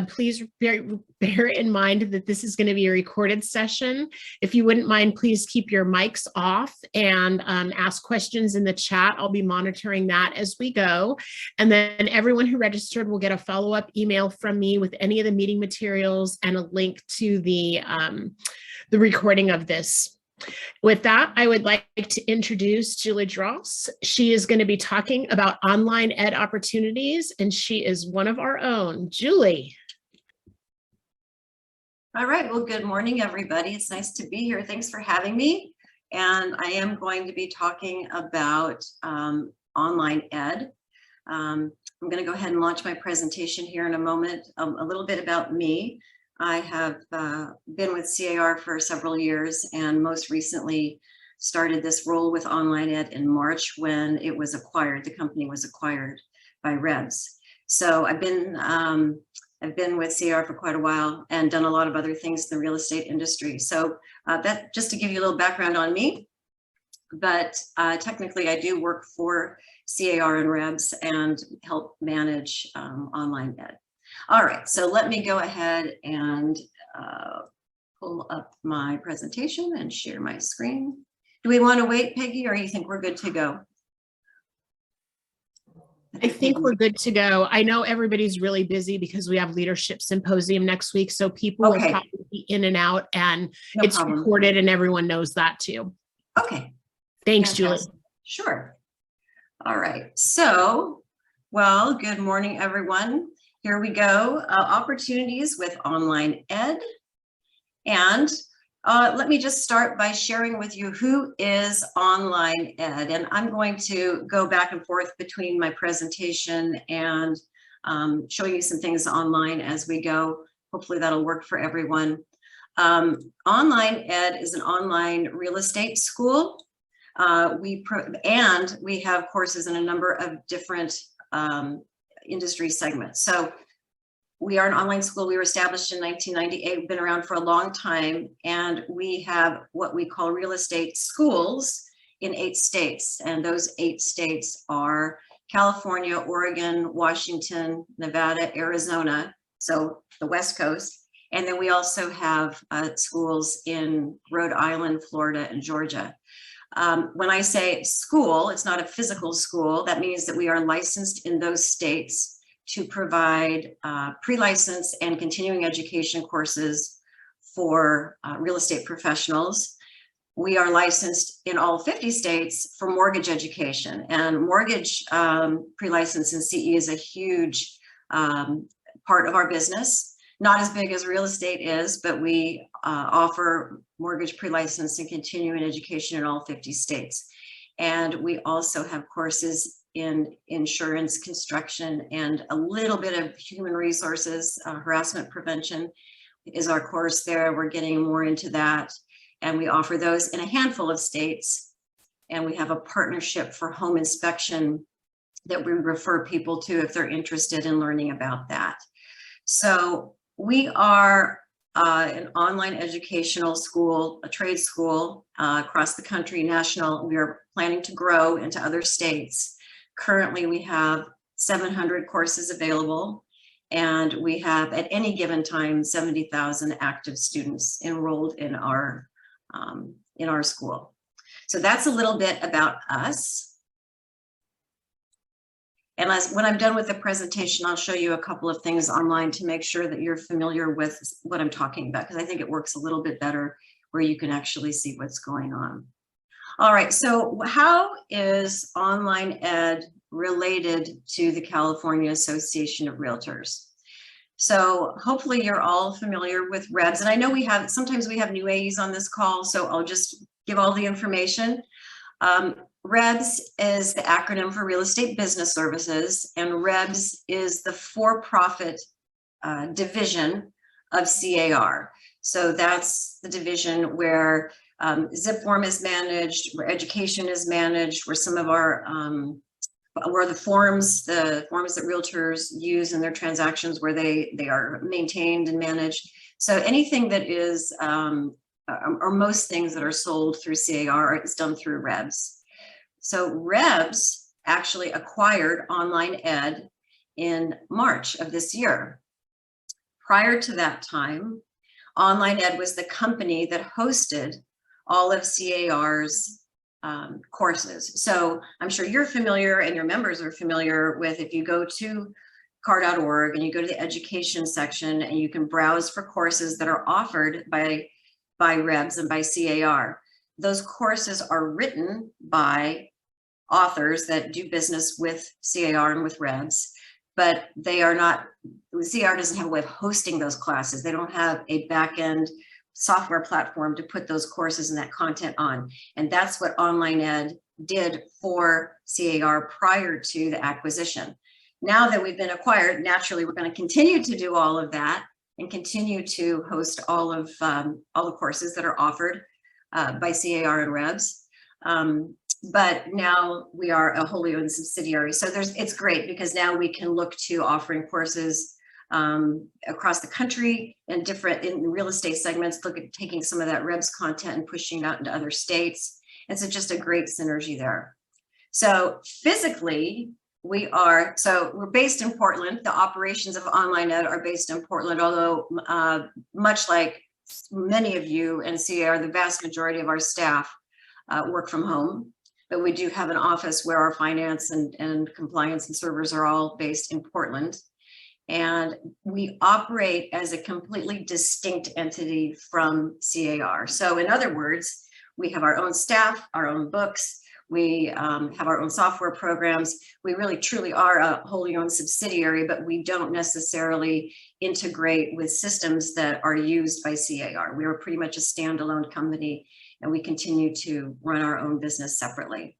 Please bear in mind that this is going to be a recorded session. If you wouldn't mind, please keep your mics off and ask questions in the chat. I'll be monitoring that as we go. And then everyone who registered will get a follow-up email from me with any of the meeting materials and a link to the recording of this. With that, I would like to introduce Julie Jaross. She is going to be talking about online ed opportunities, and she is one of our own. Julie. All right, well, good morning, everybody. It's nice to be here. Thanks for having me. And I am going to be talking about online ed. I'm going to go ahead and launch my presentation here in a moment. A little bit about me. I have been with C.A.R. for several years and most recently started this role with online ed in March when it was acquired. The company was acquired by REBS. So I've been with C.A.R. for quite a while and done a lot of other things in the real estate industry. So that just to give you a little background on me, but technically I do work for C.A.R. and REBS and help manage online ed. All right, so let me go ahead and pull up my presentation and share my screen. Do we want to wait, Peggy, or you think we're good to go? I think we're good to go. I know everybody's really busy because we have leadership symposium next week, so people will probably be in and out, and it's recorded and everyone knows that too. Okay. Thanks, Julie. Sure. All right, so, well, good morning, everyone. Here we go, opportunities with online ed. And let me just start by sharing with you who is online ed. And I'm going to go back and forth between my presentation and showing you some things online as we go. Hopefully that'll work for everyone. Online ed is an online real estate school. We have courses in a number of different industry segments. So we are an online school. We were established in 1998. We've been around for a long time, and we have what we call real estate schools in 8 states. And those 8 states are California, Oregon, Washington, Nevada, Arizona, so the West Coast. And then we also have schools in Rhode Island, Florida, and Georgia. When I say school, it's not a physical school. That means that we are licensed in those states to provide pre-license and continuing education courses for real estate professionals. We are licensed in all 50 states for mortgage education, and mortgage pre-license in CE is a huge part of our business. Not as big as real estate is, but we offer mortgage pre-license and continuing education in all 50 states. And we also have courses in insurance, construction, and a little bit of human resources. Harassment prevention is our course there. We're getting more into that. And we offer those in a handful of states. And we have a partnership for home inspection that we refer people to if they're interested in learning about that. So we are an online educational school, a trade school across the country, national. We are planning to grow into other states. Currently, we have 700 courses available, and we have at any given time 70,000 active students enrolled in our school. So that's a little bit about us. And when I'm done with the presentation, I'll show you a couple of things online to make sure that you're familiar with what I'm talking about, because I think it works a little bit better where you can actually see what's going on. All right, so how is online ed related to the California Association of Realtors? So hopefully you're all familiar with REBS, and I know sometimes we have new AEs on this call, so I'll just give all the information. REBS is the acronym for Real Estate Business Services, and REBS is the for-profit division of C.A.R. So that's the division where zip form is managed, where education is managed, where some of our where the forms that realtors use in their transactions, where they are maintained and managed. So anything that is or most things that are sold through C.A.R. is done through REBS. So REBS actually acquired online ed in March of this year. prior to that time, Online Ed was the company that hosted all of C.A.R.'s courses. So I'm sure you're familiar and your members are familiar with, if you go to C.A.R.org and you go to the education section and you can browse for courses that are offered by REBS and by C.A.R. Those courses are written by authors that do business with C.A.R. and with REBS, but they are not, C.A.R. doesn't have a way of hosting those classes. They don't have a back-end software platform to put those courses and that content on. And that's what Online Ed did for C.A.R. prior to the acquisition. Now that we've been acquired, naturally, we're going to continue to do all of that and continue to host all the courses that are offered by C.A.R. and REBS. But now we are a wholly owned subsidiary. So it's great because now we can look to offering courses across the country and in real estate segments, look at taking some of that REBS content and pushing it out into other states. And so just a great synergy there. So physically, we're based in Portland. The operations of Online Ed are based in Portland, although much like many of you and C.A.R., the vast majority of our staff work from home. But we do have an office where our finance and compliance and servers are all based in Portland. And we operate as a completely distinct entity from C.A.R. So in other words, we have our own staff, our own books, we have our own software programs. We really truly are a wholly owned subsidiary, but we don't necessarily integrate with systems that are used by C.A.R. We are pretty much a standalone company, and we continue to run our own business separately.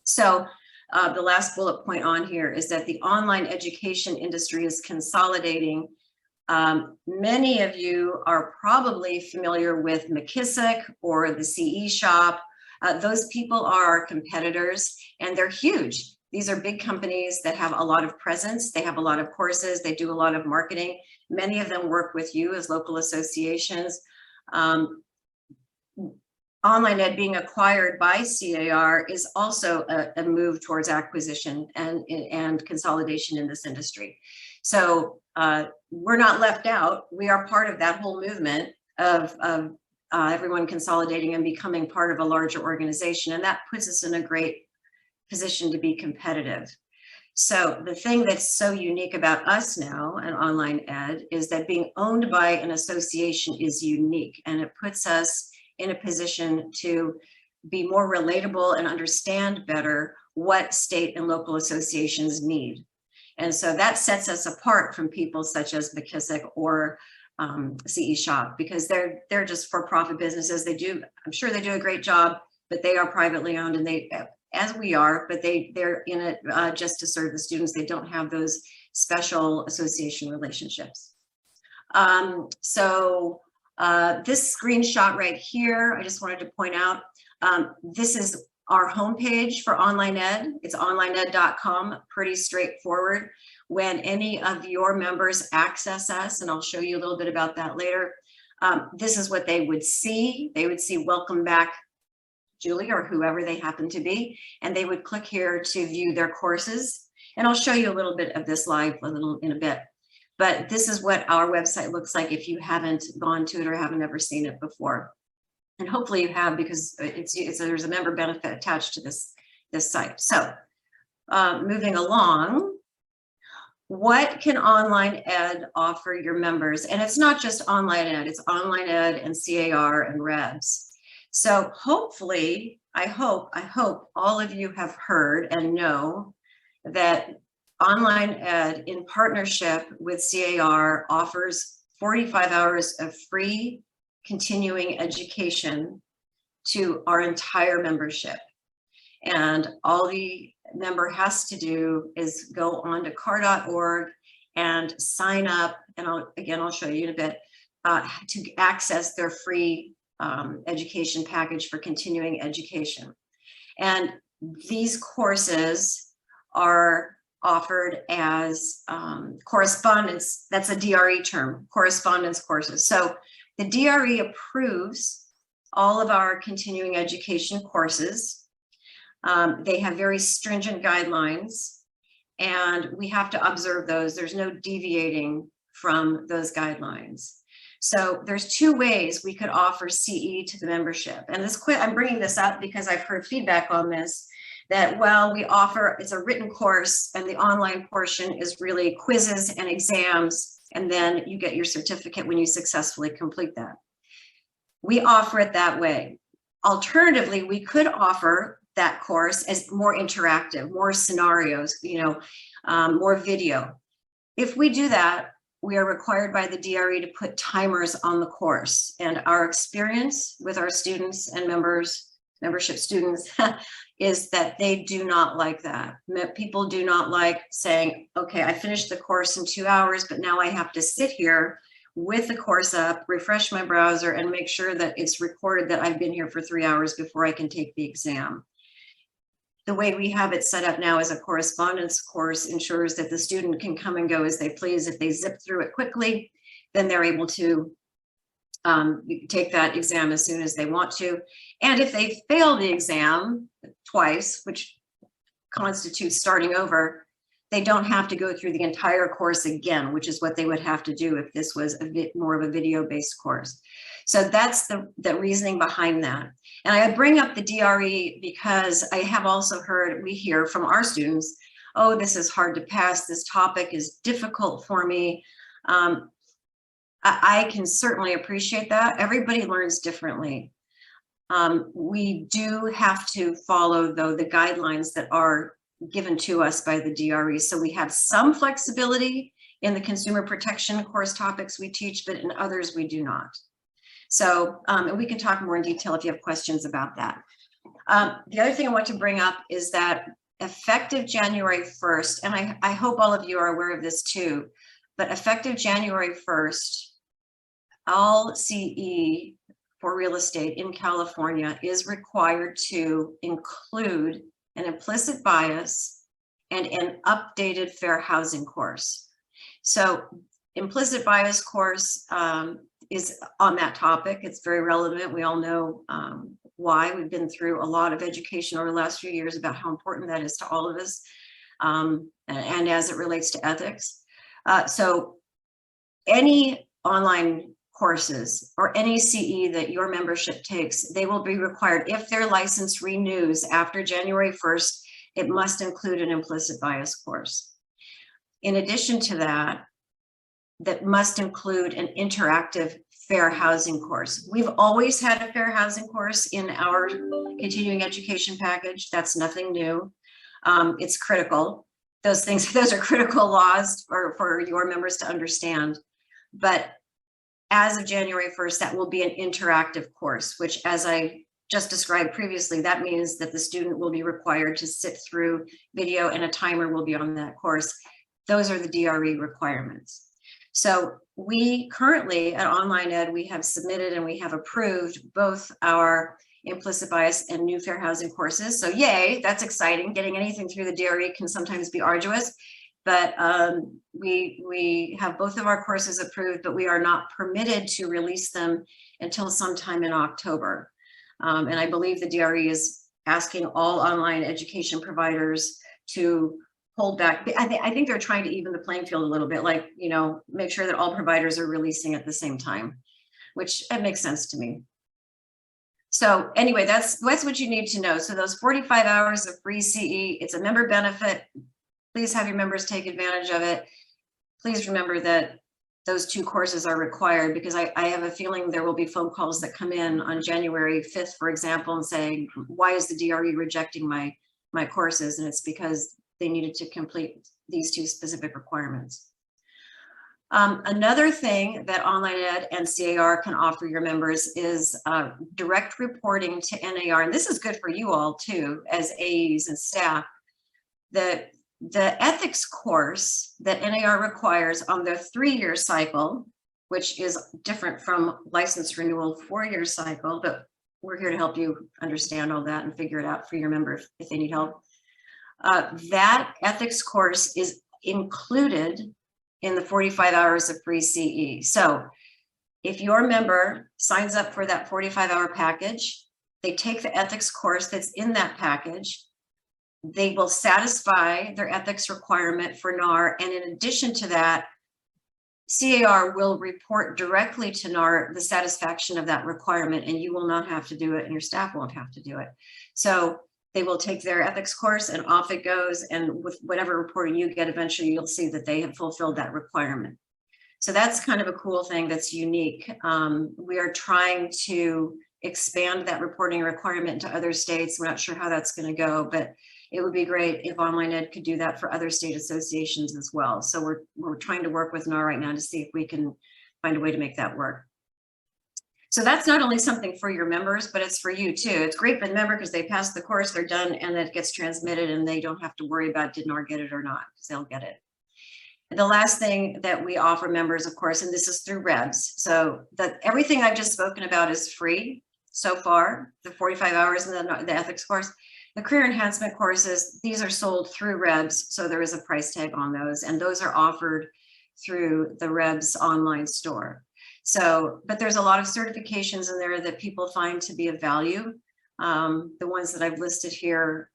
So the last bullet point on here is that the online education industry is consolidating. Many of you are probably familiar with McKissick or the CE Shop. Those people are our competitors, and they're huge. These are big companies that have a lot of presence. They have a lot of courses. They do a lot of marketing. Many of them work with you as local associations. Online Ed being acquired by C.A.R. is also a move towards acquisition and consolidation in this industry. So we're not left out. We are part of that whole movement of everyone consolidating and becoming part of a larger organization. And that puts us in a great position to be competitive. So the thing that's so unique about us now and Online Ed is that being owned by an association is unique, and it puts us in a position to be more relatable and understand better what state and local associations need. And so that sets us apart from people such as McKissick or CE Shop, because they're just for-profit businesses. I'm sure they do a great job, but they are privately owned, and they, as we are, but they're in it just to serve the students. They don't have those special association relationships. This screenshot right here, I just wanted to point out, this is our homepage for Online Ed. It's onlineed.com, pretty straightforward. When any of your members access us, and I'll show you a little bit about that later, this is what they would see. They would see welcome back, Julie, or whoever they happen to be, and they would click here to view their courses. And I'll show you a little bit of this live in a bit. But this is what our website looks like if you haven't gone to it or haven't ever seen it before. And hopefully you have, because there's a member benefit attached to this site. So moving along, what can Online Ed offer your members? And it's not just Online Ed, it's Online Ed and C.A.R. and REBS. So hopefully, I hope all of you have heard and know that Online Ed, in partnership with C.A.R., offers 45 hours of free continuing education to our entire membership. And all the member has to do is go on to C.A.R.org and sign up. And I'll show you in a bit to access their free education package for continuing education. And these courses are offered as correspondence. That's a DRE term, correspondence courses. So the DRE approves all of our continuing education courses. They have very stringent guidelines, and we have to observe those. There's no deviating from those guidelines. So there's two ways we could offer CE to the membership. And I'm bringing this up because I've heard feedback on this, that, well, we offer, it's a written course and the online portion is really quizzes and exams, and then you get your certificate when you successfully complete that. We offer it that way. Alternatively, we could offer that course as more interactive, more scenarios, more video. If we do that, we are required by the DRE to put timers on the course. And our experience with our students and membership students is that they do not like that. People do not like saying, okay, I finished the course in 2 hours, but now I have to sit here with the course up, refresh my browser, and make sure that it's recorded that I've been here for 3 hours before I can take the exam. The way we have it set up now as a correspondence course ensures that the student can come and go as they please. If they zip through it quickly, then they're able to take that exam as soon as they want to. And if they fail the exam twice, which constitutes starting over, they don't have to go through the entire course again, which is what they would have to do if this was a bit more of a video-based course. So that's the reasoning behind that. And I bring up the DRE because I have also heard, we hear from our students, oh, this is hard to pass. This topic is difficult for me. I can certainly appreciate that. Everybody learns differently. We do have to follow, though, the guidelines that are given to us by the DRE. So we have some flexibility in the consumer protection course topics we teach, but in others we do not. So, and we can talk more in detail if you have questions about that. The other thing I want to bring up is that effective January 1st, and I hope all of you are aware of this too, but effective January 1st, all CE for real estate in California is required to include an implicit bias and an updated fair housing course. So implicit bias course is on that topic. It's very relevant. We all know why. We've been through a lot of education over the last few years about how important that is to all of us, and as it relates to ethics. So any online courses or any CE that your membership takes, they will be required, if their license renews after January 1st, it must include an implicit bias course. In addition to that, that must include an interactive fair housing course. We've always had a fair housing course in our continuing education package. That's nothing new. It's critical. Those are critical laws for your members to understand. But as of January 1st, that will be an interactive course, which, as I just described previously, that means that the student will be required to sit through video and a timer will be on that course. Those are the DRE requirements. So we currently at Online Ed, we have submitted and we have approved both our implicit bias and new fair housing courses. So yay, that's exciting. Getting anything through the DRE can sometimes be arduous, but we have both of our courses approved, but we are not permitted to release them until sometime in October. And I believe the DRE is asking all online education providers to hold back. I think they're trying to even the playing field a little bit, like, make sure that all providers are releasing at the same time, which it makes sense to me. So anyway, that's what you need to know. So those 45 hours of free CE, it's a member benefit. Please have your members take advantage of it. Please remember that those two courses are required, because I have a feeling there will be phone calls that come in on January 5th, for example, and say, why is the DRE rejecting my courses? And it's because they needed to complete these two specific requirements. Another thing that Online Ed and C.A.R. can offer your members is direct reporting to NAR. And this is good for you all too, as AEs and staff. The ethics course that NAR requires on their 3-year cycle, which is different from license renewal 4-year cycle, but we're here to help you understand all that and figure it out for your members if they need help. That ethics course is included in the 45 hours of free CE. So if your member signs up for that 45-hour package, they take the ethics course that's in that package, they will satisfy their ethics requirement for NAR. And in addition to that, C.A.R. will report directly to NAR the satisfaction of that requirement, and you will not have to do it, and your staff won't have to do it. So they will take their ethics course and off it goes, and with whatever reporting you get, eventually you'll see that they have fulfilled that requirement. So that's kind of a cool thing that's unique. We are trying to expand that reporting requirement to other states. We're not sure how that's going to go, but it would be great if online ed could do that for other state associations as well. So we're trying to work with NAR right now to see if we can find a way to make that work. So that's not only something for your members, but it's for you too. It's great for the member because they pass the course, they're done, and it gets transmitted and they don't have to worry about did NAR get it or not, because they'll get it. And the last thing that we offer members, of course, and this is through REBS. So that everything I've just spoken about is free so far, the 45 hours and the ethics course. The career enhancement courses, these are sold through REBS, so there is a price tag on those, and those are offered through the REBS online store. So, but there's a lot of certifications in there that people find to be of value. The ones that I've listed here,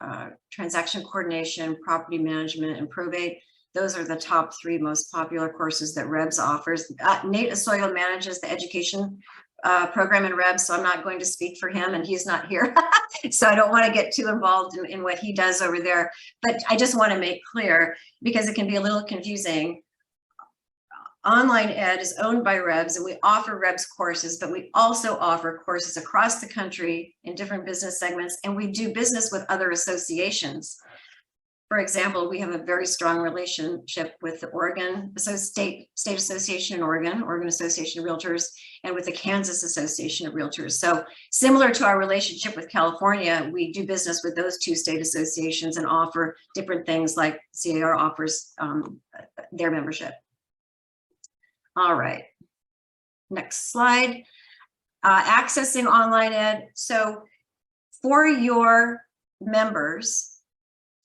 transaction coordination, property management, and probate, those are the top 3 most popular courses that REBS offers. Nate Asoyo manages the education program in REBS, so I'm not going to speak for him, and he's not here. So I don't want to get too involved in what he does over there. But I just want to make clear, because it can be a little confusing. Online Ed is owned by REBS, and we offer REBS courses, but we also offer courses across the country in different business segments, and we do business with other associations. For example, we have a very strong relationship with the Oregon State Association in Oregon Association of Realtors, and with the Kansas Association of Realtors. So similar to our relationship with California, we do business with those 2 state associations and offer different things like C.A.R. offers their membership. All right, next slide. Accessing online ed. So for your members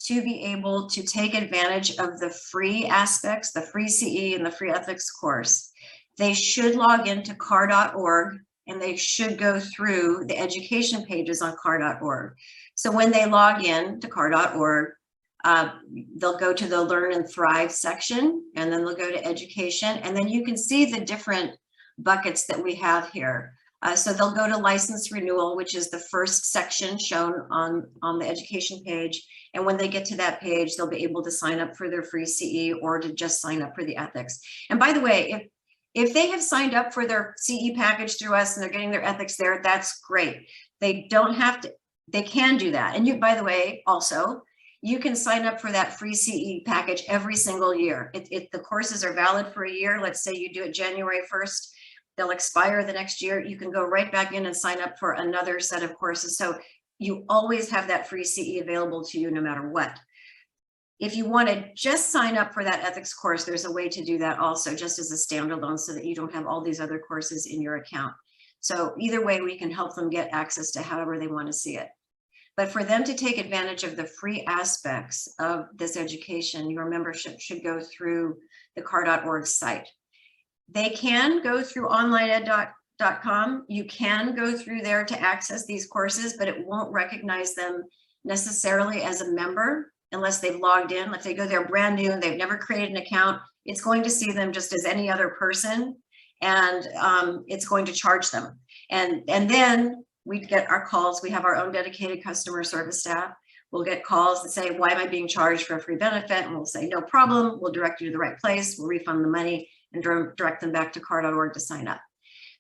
to be able to take advantage of the free aspects, the free CE and the free ethics course, they should log into CAR.org, and they should go through the education pages on CAR.org. So when they log in to CAR.org, they'll go to the Learn and Thrive section, and then they'll go to education, and then you can see the different buckets that we have here. So they'll go to license renewal, which is the first section shown on the education page. And when they get to that page, they'll be able to sign up for their free CE or to just sign up for the ethics. And by the way, if they have signed up for their CE package through us and they're getting their ethics there, that's great. They don't have to, they can do that. And you, by the way, also, you can sign up for that free CE package every single year. The courses are valid for a year. Let's say you do it January 1st. They'll expire the next year. You can go right back in and sign up for another set of courses. So you always have that free CE available to you no matter what. If you want to just sign up for that ethics course, there's a way to do that also, just as a standalone, so that you don't have all these other courses in your account. So either way, we can help them get access to however they want to see it. But for them to take advantage of the free aspects of this education, your membership should go through the CAR.org site. They can go through onlineed.com. You can go through there to access these courses, but it won't recognize them necessarily as a member unless they've logged in. If they go there brand new and they've never created an account, it's going to see them just as any other person, and it's going to charge them. And then we get our calls. We have our own dedicated customer service staff. We'll get calls that say, why am I being charged for a free benefit? And we'll say, no problem. We'll direct you to the right place. We'll refund the money and direct them back to CAR.org to sign up.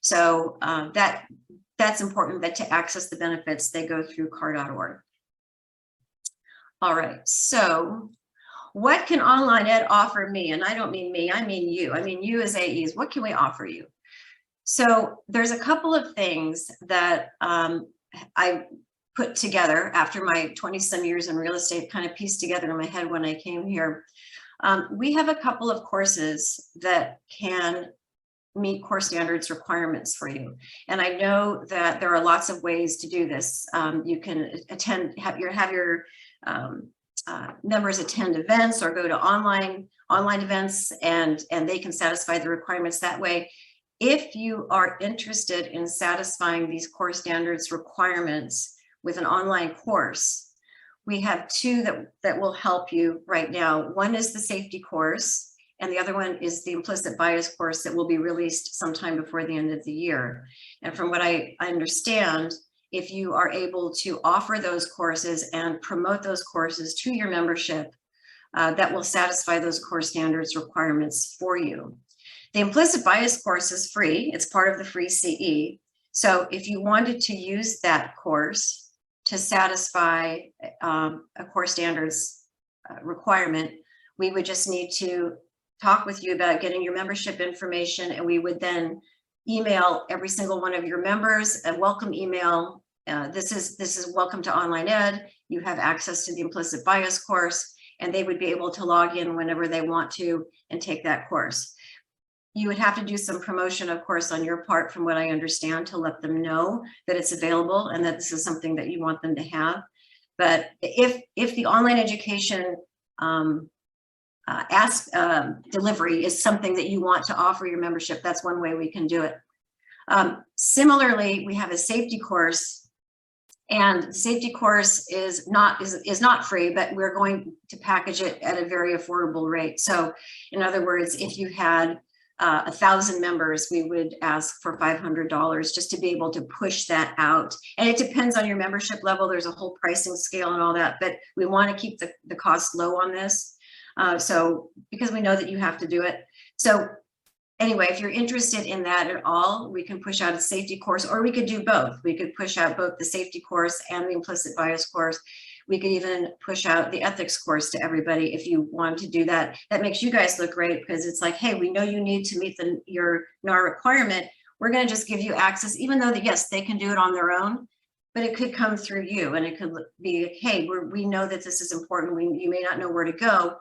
So that's important, that to access the benefits, they go through CAR.org. All right, so what can online ed offer me? And I don't mean me, I mean you. I mean you as AEs. What can we offer you? So there's a couple of things that I put together after my 20-some years in real estate, kind of pieced together in my head when I came here. We have a couple of courses that can meet core standards requirements for you. And I know that there are lots of ways to do this. You can have your members attend events or go to online events, and they can satisfy the requirements that way. If you are interested in satisfying these core standards requirements with an online course, we have two that will help you right now. One is the safety course, and the other one is the implicit bias course that will be released sometime before the end of the year. And from what I understand, if you are able to offer those courses and promote those courses to your membership, that will satisfy those core standards requirements for you. The implicit bias course is free. It's part of the free CE. So if you wanted to use that course to satisfy a core standards requirement, we would just need to talk with you about getting your membership information, and we would then email every single one of your members a welcome email. This is welcome to online ed. You have access to the implicit bias course, and they would be able to log in whenever they want to and take that course. You would have to do some promotion, of course, on your part, from what I understand, to let them know that it's available and that this is something that you want them to have. But if the online education delivery is something that you want to offer your membership, that's one way we can do it. Similarly, we have a safety course, and the safety course is not free, but we're going to package it at a very affordable rate. So in other words, if you had 1,000 members, we would ask for $500 just to be able to push that out. And it depends on your membership level. There's a whole pricing scale and all that, but we want to keep the cost low on this. So because we know that you have to do it. So anyway, if you're interested in that at all, we can push out a safety course, or we could do both. We could push out both the safety course and the implicit bias course. We could even push out the ethics course to everybody if you want to do that. That makes you guys look great, because it's like, hey, we know you need to meet your NAR requirement. We're going to just give you access, even though that, yes, they can do it on their own, but it could come through you, and it could be, hey, we know that this is important. You may not know where to go.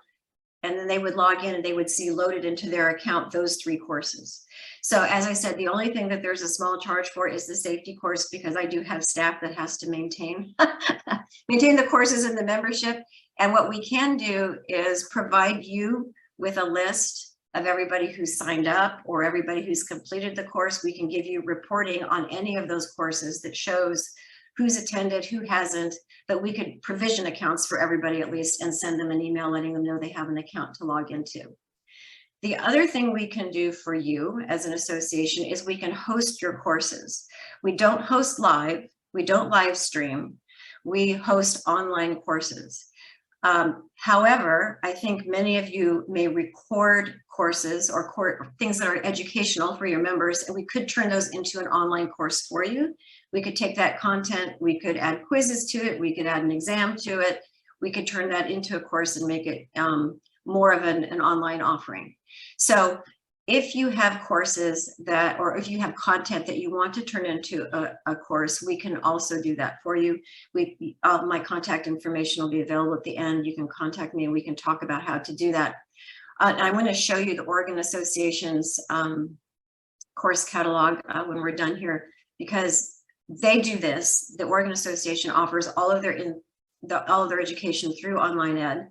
And then they would log in and they would see loaded into their account those 3 courses. So as I said, the only thing that there's a small charge for is the safety course, because I do have staff that has to maintain the courses in the membership. And what we can do is provide you with a list of everybody who's signed up or everybody who's completed the course. We can give you reporting on any of those courses that shows who's attended, who hasn't, but we could provision accounts for everybody at least and send them an email letting them know they have an account to log into. The other thing we can do for you as an association is we can host your courses. We don't host live, we don't live stream, we host online courses. However, I think many of you may record courses or things that are educational for your members, and we could turn those into an online course for you. We could take that content, we could add quizzes to it, we could add an exam to it, we could turn that into a course and make it more of an online offering. So if you have courses that, or if you have content that you want to turn into a course, we can also do that for you. My contact information will be available at the end. You can contact me and we can talk about how to do that. And I want to show you the Oregon Association's course catalog when we're done here, because they do this. The Oregon Association offers all of their education through online ed,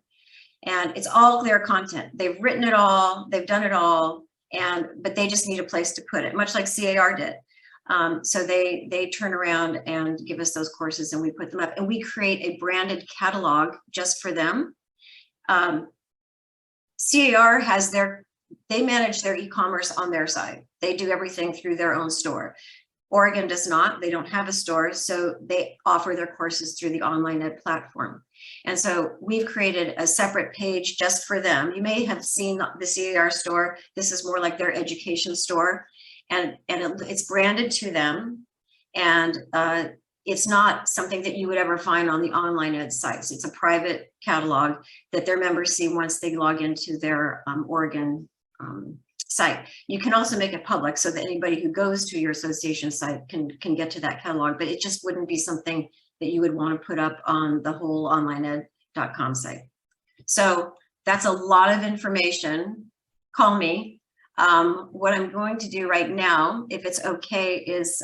and it's all their content. They've written it all, they've done it all, but they just need a place to put it, much like C.A.R. did. So they turn around and give us those courses, and we put them up, and we create a branded catalog just for them. C.A.R. has they manage their e-commerce on their side. They do everything through their own store. Oregon does not. They don't have a store, so they offer their courses through the online ed platform. And so we've created a separate page just for them. You may have seen the C.A.R. store. This is more like their education store, and it's branded to them. And it's not something that you would ever find on the online ed sites. It's a private catalog that their members see once they log into their Oregon site. You can also make it public so that anybody who goes to your association site can get to that catalog, but it just wouldn't be something that you would want to put up on the whole onlineed.com site. So that's a lot of information. Call me. What I'm going to do right now, if it's okay, is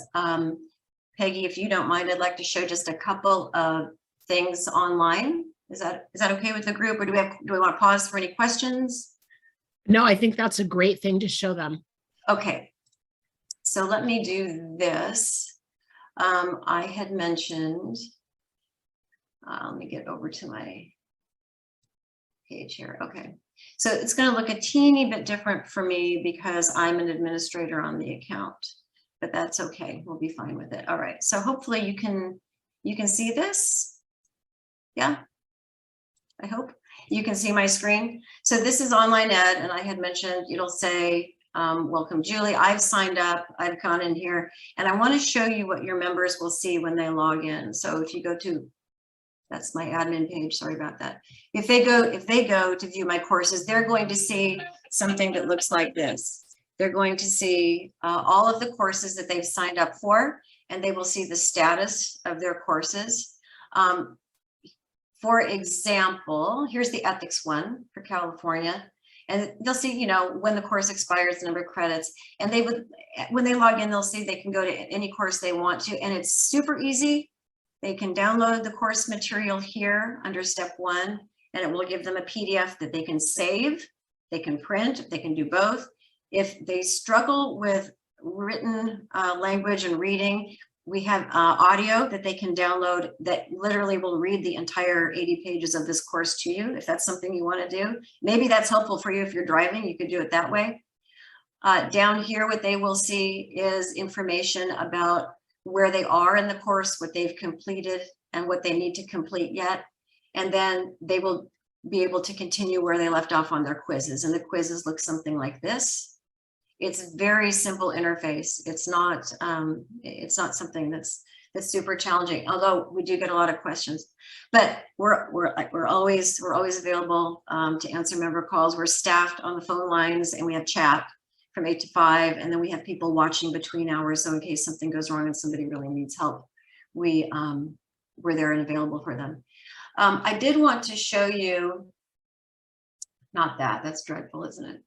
Peggy, if you don't mind, I'd like to show just a couple of things online. Is that okay with the group, or do we want to pause for any questions? No, I think that's a great thing to show them. Okay, so let me do this. I had mentioned, let me get over to my page here. Okay, So it's going to look a teeny bit different for me because I'm an administrator on the account, but that's okay. We'll be fine with it. All right. So hopefully you can see this. Yeah, I hope you can see my screen. So this is online ed, and I had mentioned it'll say, welcome Julie. I've signed up, I've gone in here, and I want to show you what your members will see when they log in. So if you go to, that's my admin page, sorry about that. If they go to view my courses, they're going to see something that looks like this. They're going to see all of the courses that they've signed up for, and they will see the status of their courses. For example, here's the ethics one for California, and they'll see, you know, when the course expires, the number of credits, and they would, when they log in, they'll see they can go to any course they want to, and it's super easy. They can download the course material here under step 1, and it will give them a PDF that they can save, they can print, they can do both. If they struggle with written language and reading, we have audio that they can download that literally will read the entire 80 pages of this course to you, if that's something you want to do. Maybe that's helpful for you if you're driving, you could do it that way. Down here, what they will see is information about where they are in the course, what they've completed, and what they need to complete yet. And then they will be able to continue where they left off on their quizzes. And the quizzes look something like this. It's very simple interface. It's not something that's super challenging, although we do get a lot of questions. But we're always available to answer member calls. We're staffed on the phone lines, and we have chat from 8 to 5, and then we have people watching between hours. So in case something goes wrong and somebody really needs help, we're there and available for them. I did want to show you, not that, that's dreadful, isn't it?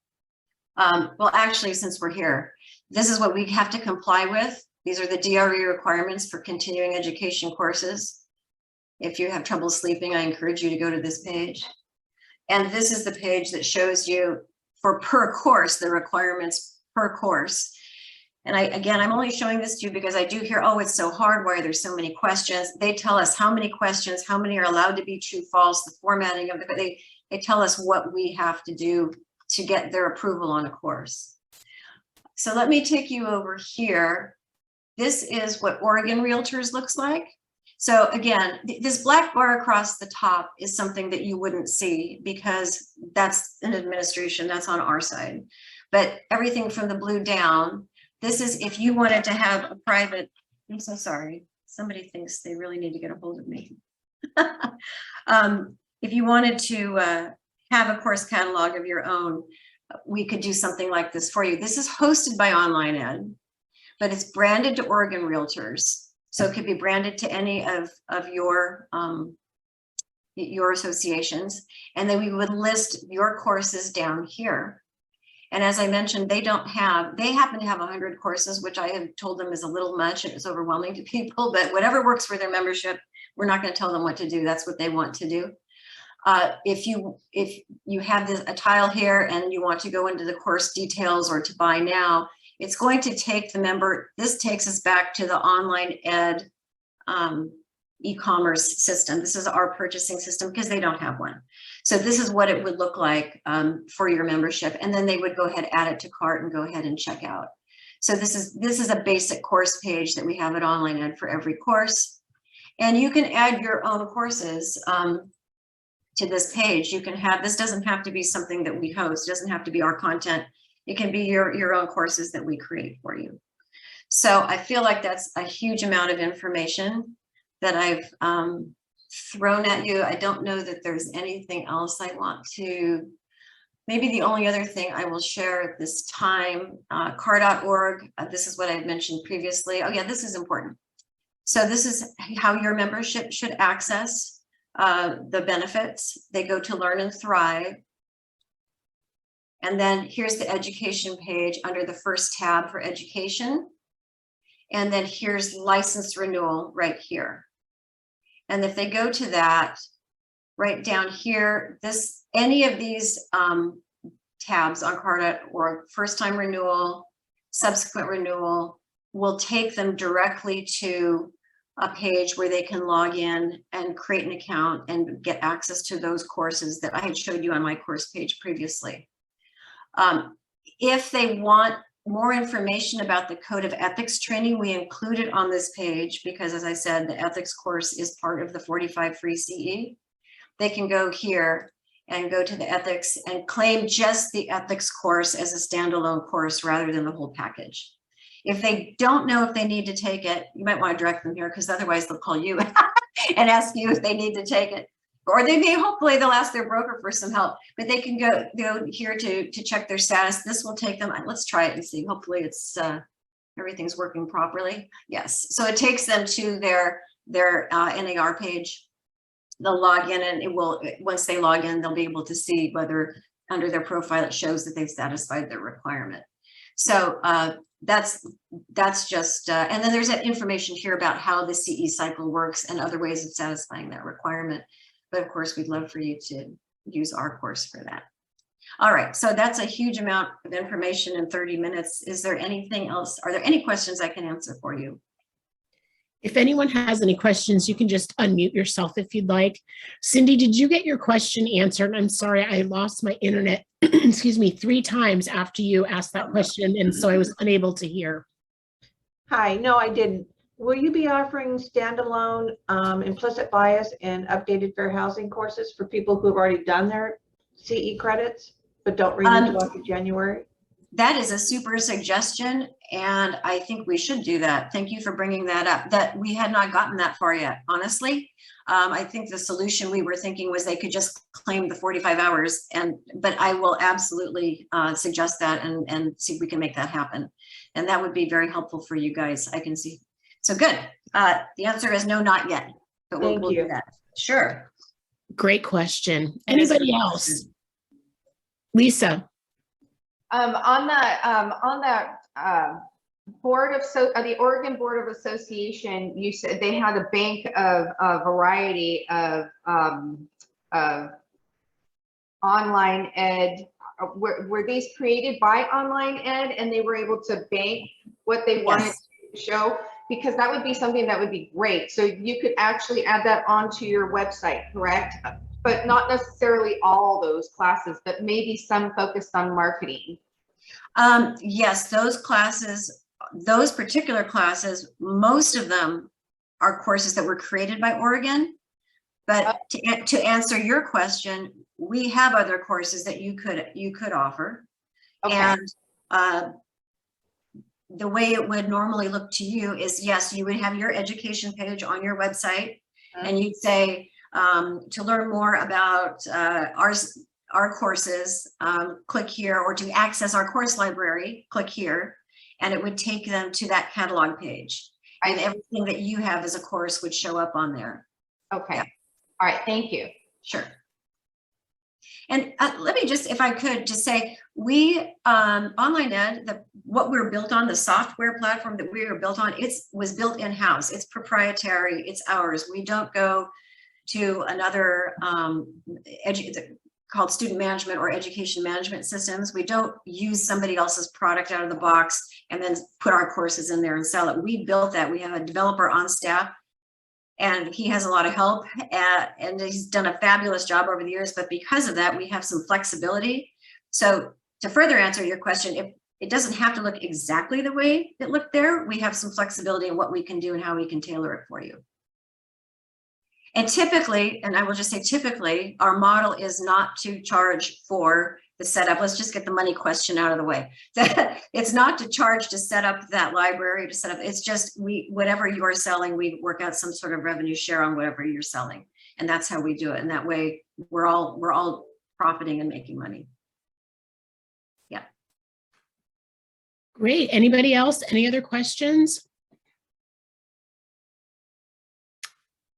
Well, actually, since we're here, this is what we have to comply with. These are the DRE requirements for continuing education courses. If you have trouble sleeping, I encourage you to go to this page. And this is the page that shows you for per course, the requirements per course. And I'm only showing this to you because I do hear, oh, it's so hard. Why are there so many questions? They tell us how many questions, how many are allowed to be true, false, the formatting of the, they tell us what we have to do to get their approval on a course. So let me take you over here. This is what Oregon Realtors looks like. So again, this black bar across the top is something that you wouldn't see because that's an administration, that's on our side. But everything from the blue down, this is if you wanted to have a private, I'm so sorry, somebody thinks they really need to get a hold of me. If you wanted to have a course catalog of your own, we could do something like this for you. This is hosted by Online Ed, but it's branded to Oregon Realtors. So it could be branded to any of your associations. And then we would list your courses down here. And as I mentioned, they happen to have 100 courses, which I have told them is a little much and it's overwhelming to people, but whatever works for their membership, we're not going to tell them what to do. That's what they want to do. If you have a tile here and you want to go into the course details or to buy now, it's going to take the member, this takes us back to the Online Ed e-commerce system. This is our purchasing system because they don't have one. So this is what it would look like for your membership. And then they would go ahead, add it to cart and go ahead and check out. So this is a basic course page that we have at Online Ed for every course. And you can add your own courses to this page. You can have, this doesn't have to be something that we host, it doesn't have to be our content. It can be your own courses that we create for you. So I feel like that's a huge amount of information that I've thrown at you. I don't know that there's anything else I want to, maybe the only other thing I will share at this time, C.A.R.org. This is what I had mentioned previously. Oh yeah, this is important. So this is how your membership should access the benefits. They go to Learn and Thrive. And then here's the education page under the first tab for education. And then here's license renewal right here. And if they go to that, right down here, any of these tabs on C.A.R.org, first time renewal, subsequent renewal, will take them directly to a page where they can log in and create an account and get access to those courses that I had showed you on my course page previously. If they want more information about the Code of Ethics training, we include it on this page because, as I said, the ethics course is part of the 45 free CE. They can go here and go to the ethics and claim just the ethics course as a standalone course rather than the whole package. If they don't know if they need to take it, you might want to direct them here because otherwise they'll call you and ask you if they need to take it. Or they may, hopefully they'll ask their broker for some help, but they can go here to check their status. This will take them, let's try it and see. Hopefully it's everything's working properly. Yes, so it takes them to their NAR page. They'll log in and it will, once they log in, they'll be able to see whether under their profile it shows that they've satisfied their requirement. So that's just, and then there's that information here about how the CE cycle works and other ways of satisfying that requirement. But of course, we'd love for you to use our course for that. All right, so that's a huge amount of information in 30 minutes. Is there anything else? Are there any questions I can answer for you? If anyone has any questions, you can just unmute yourself if you'd like. Cindy, did you get your question answered? I'm sorry, I lost my internet, excuse me, 3 times after you asked that question, and so I was unable to hear. Hi, no, I didn't. Will you be offering standalone implicit bias and updated fair housing courses for people who have already done their CE credits but don't renew until after January? That is a super suggestion, and I think we should do that. Thank you for bringing that up. That we had not gotten that far yet, honestly. I think the solution we were thinking was they could just claim the 45 hours, but I will absolutely suggest that and see if we can make that happen. And that would be very helpful for you guys. I can see. So good. The answer is no, not yet, but we'll do that. Sure. Great question. Anybody else? Lisa. On the board of the Oregon Board of Association, you said they had a bank of a variety of online ed. Were these created by online ed and they were able to bank what they wanted to show? Because that would be something that would be great. So you could actually add that onto your website, correct? But not necessarily all those classes, but maybe some focused on marketing. Yes, those classes, those particular classes, most of them are courses that were created by Oregon. But to answer your question, we have other courses that you could offer. Okay. And the way it would normally look to you is, yes, you would have your education page on your website, and you'd say, to learn more about our courses, click here, or to access our course library, click here, and it would take them to that catalog page. And everything that you have as a course would show up on there. Okay. Yeah. All right. Thank you. Sure. And let me just, if I could, just say, we, Online Ed, what we're built on, the software platform that we are built on, was built in-house. It's proprietary. It's ours. We don't go to another called student management or education management systems. We don't use somebody else's product out of the box and then put our courses in there and sell it. We built that. We have a developer on staff, and he has a lot of help, and he's done a fabulous job over the years. But because of that, we have some flexibility. So to further answer your question, if it doesn't have to look exactly the way it looked there, we have some flexibility in what we can do and how we can tailor it for you. And typically, and I will just say typically, our model is not to charge for the setup. Let's just get the money question out of the way. It's not to charge to set up that library, to set up, it's just whatever you are selling, we work out some sort of revenue share on whatever you're selling. And that's how we do it. And that way we're all profiting and making money. Yeah. Great. Anybody else? Any other questions?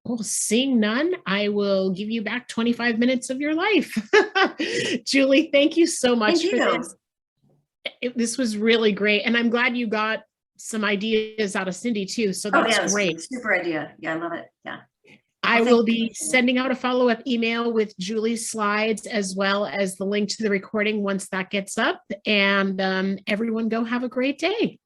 Well, seeing none, I will give you back 25 minutes of your life. Julie, thank you so much for this. This was really great. And I'm glad you got some ideas out of Cindy too. So that's great. Super idea. Yeah, I love it. Yeah. I will be sending out a follow-up email with Julie's slides as well as the link to the recording once that gets up. And everyone go have a great day.